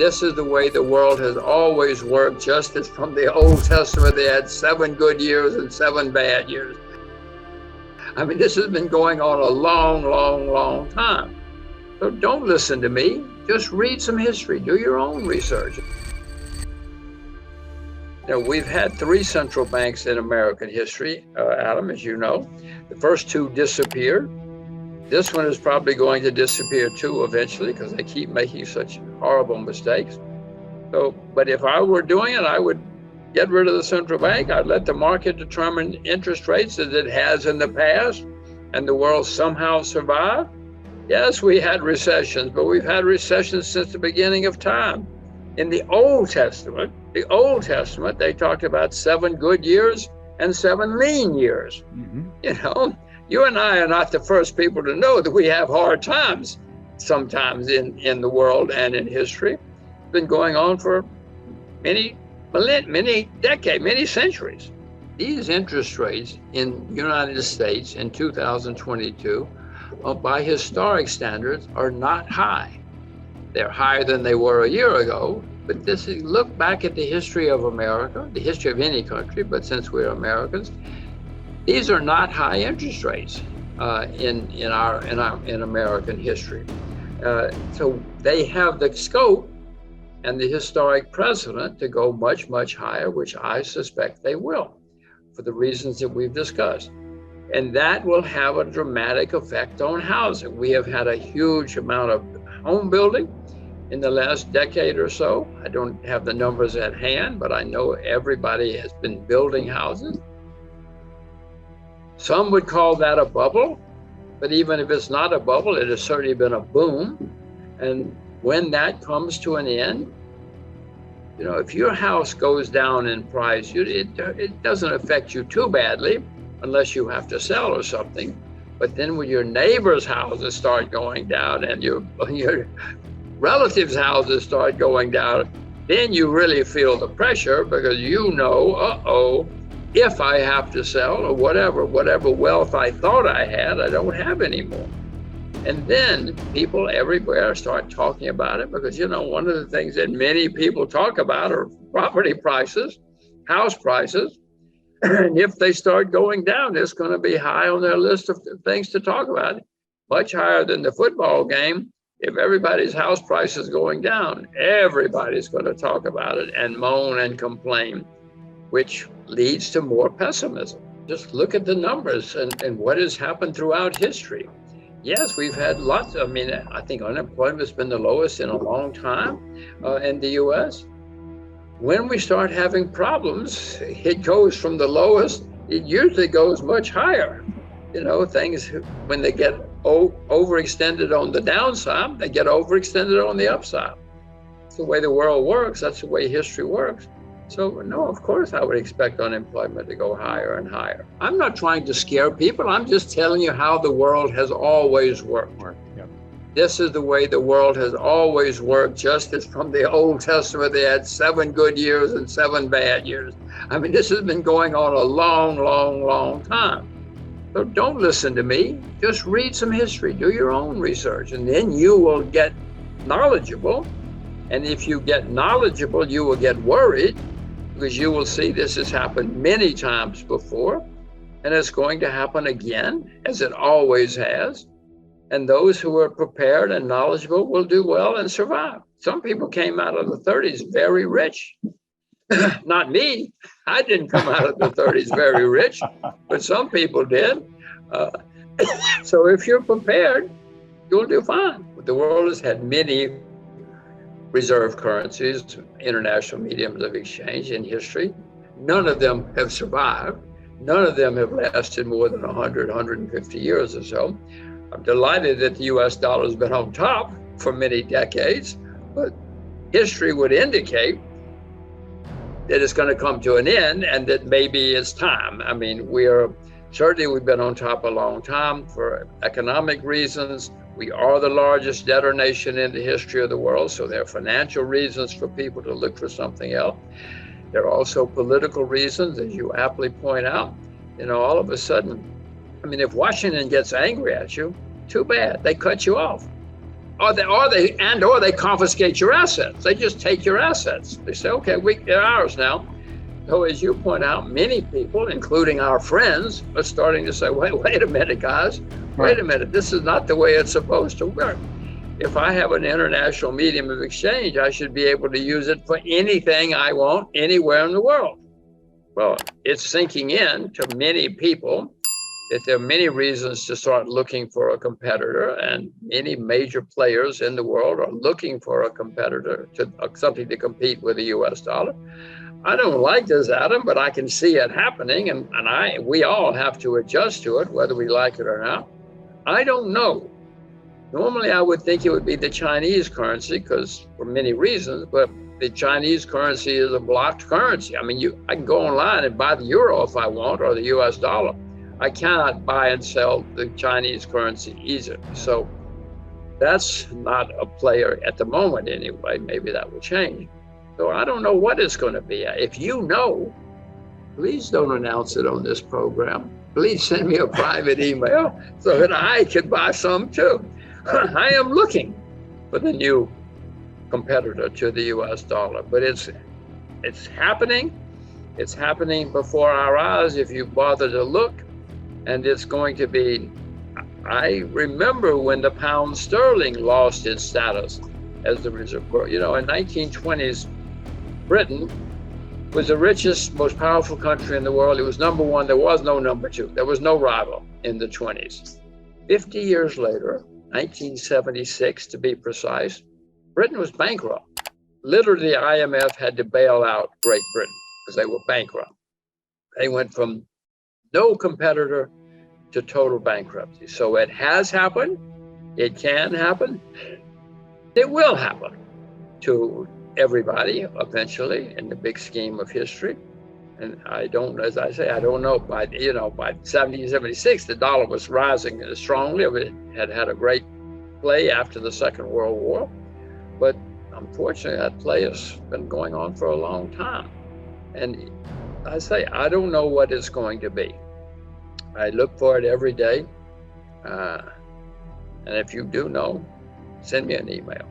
This is the way the world has always worked, just as from the Old Testament they had 7 good years and 7 bad years. I mean, this has been going on a long time. So don't listen to me. Just read some history. Do your own research. We've had 3 central banks in American history, Adam, as you know. The first 2 disappeared. This one is probably going to disappear too eventually because they keep making such horrible mistakes. But if I were doing it, I would get rid of the central bank. I'd let the market determine interest rates as it has in the past, and the world somehow survived. Yes, we had recessions, but we've had recessions since the beginning of time. In the Old Testament, they talked about 7 good years and 7 lean years. Mm-hmm. You and I are not the first people to know that we have hard times sometimes in the world and in history. It's been going on for many decades, many centuries. These interest rates in the United States in 2022, by historic standards, are not high. They're higher than they were a year ago, but look back at the history of America, the history of any country, but since we're Americans, these are not high interest rates in American history. So they have the scope and the historic precedent to go much higher, which I suspect they will, for the reasons that we've discussed. And that will have a dramatic effect on housing. We have had a huge amount of home building in the last decade or so. I don't have the numbers at hand, but I know everybody has been building houses. Some would call that a bubble, but even if it's not a bubble, it has certainly been a boom. And when that comes to an end, if your house goes down in price, it doesn't affect you too badly unless you have to sell or something. But then when your neighbors' houses start going down and your relatives' houses start going down, then you really feel the pressure because if I have to sell or whatever wealth I thought I had, I don't have anymore. And then people everywhere start talking about it because, one of the things that many people talk about are property prices, house prices. And if they start going down, it's going to be high on their list of things to talk about, much higher than the football game. If everybody's house price is going down, everybody's going to talk about it and moan and complain, which leads to more pessimism. Just look at the numbers and what has happened throughout history. Yes, we've had lots. I think unemployment has been the lowest in a long time in the U.S. When we start having problems, it goes from the lowest, it usually goes much higher. Things, when they get overextended on the downside, they get overextended on the upside. It's the way the world works. That's the way history works. So no, of course I would expect unemployment to go higher and higher. I'm not trying to scare people. I'm just telling you how the world has always worked. Yep. This is the way the world has always worked, just as from the Old Testament they had 7 good years and 7 bad years. I mean, this has been going on a long time. So don't listen to me. Just read some history. Do your own research, and then you will get knowledgeable. And if you get knowledgeable, you will get worried, because you will see this has happened many times before, and it's going to happen again, as it always has. And those who are prepared and knowledgeable will do well and survive. Some people came out of the 30s very rich. Not me. I didn't come out of the 30s very rich, but some people did. So if you're prepared, you'll do fine. The world has had many reserve currencies, international mediums of exchange in history. None of them have survived. None of them have lasted more than 100, 150 years or so. I'm delighted that the US dollar has been on top for many decades, but history would indicate that it's going to come to an end and that maybe it's time. I mean, we've been on top a long time for economic reasons. We are the largest debtor nation in the history of the world, so there are financial reasons for people to look for something else. There are also political reasons, as you aptly point out. All of a sudden, if Washington gets angry at you, too bad, they cut you off. or they confiscate your assets. They just take your assets. They say, okay, they're ours now. So as you point out, many people, including our friends, are starting to say, wait a minute, guys, wait a minute. This is not the way it's supposed to work. If I have an international medium of exchange, I should be able to use it for anything I want anywhere in the world. Well, it's sinking in to many people that there are many reasons to start looking for a competitor, and many major players in the world are looking for a competitor, something to compete with the US dollar. I don't like this, Adam, but I can see it happening, and we all have to adjust to it, whether we like it or not. I don't know. Normally, I would think it would be the Chinese currency, because for many reasons, but the Chinese currency is a blocked currency. I mean, I can go online and buy the euro if I want, or the US dollar. I cannot buy and sell the Chinese currency either. So that's not a player at the moment anyway. Maybe that will change. So I don't know what it's going to be. If you know, please don't announce it on this program. Please send me a private email so that I can buy some too. I am looking for the new competitor to the US dollar, but it's happening. It's happening before our eyes if you bother to look, and it's going to be. I remember when the pound sterling lost its status as the reserve currency. In 1920s, Britain was the richest, most powerful country in the world. It was number one. There was no number two. There was no rival in the 20s. 50 years later, 1976 to be precise, Britain was bankrupt. Literally, the IMF had to bail out Great Britain because they were bankrupt. They went from no competitor to total bankruptcy. So it has happened. It can happen. It will happen to everybody eventually in the big scheme of history. And I don't, as I say, I don't know. By 1776, the dollar was rising strongly. It had a great play after the Second World War. But unfortunately, that play has been going on for a long time. And I say, I don't know what it's going to be. I look for it every day. And if you do know, send me an email.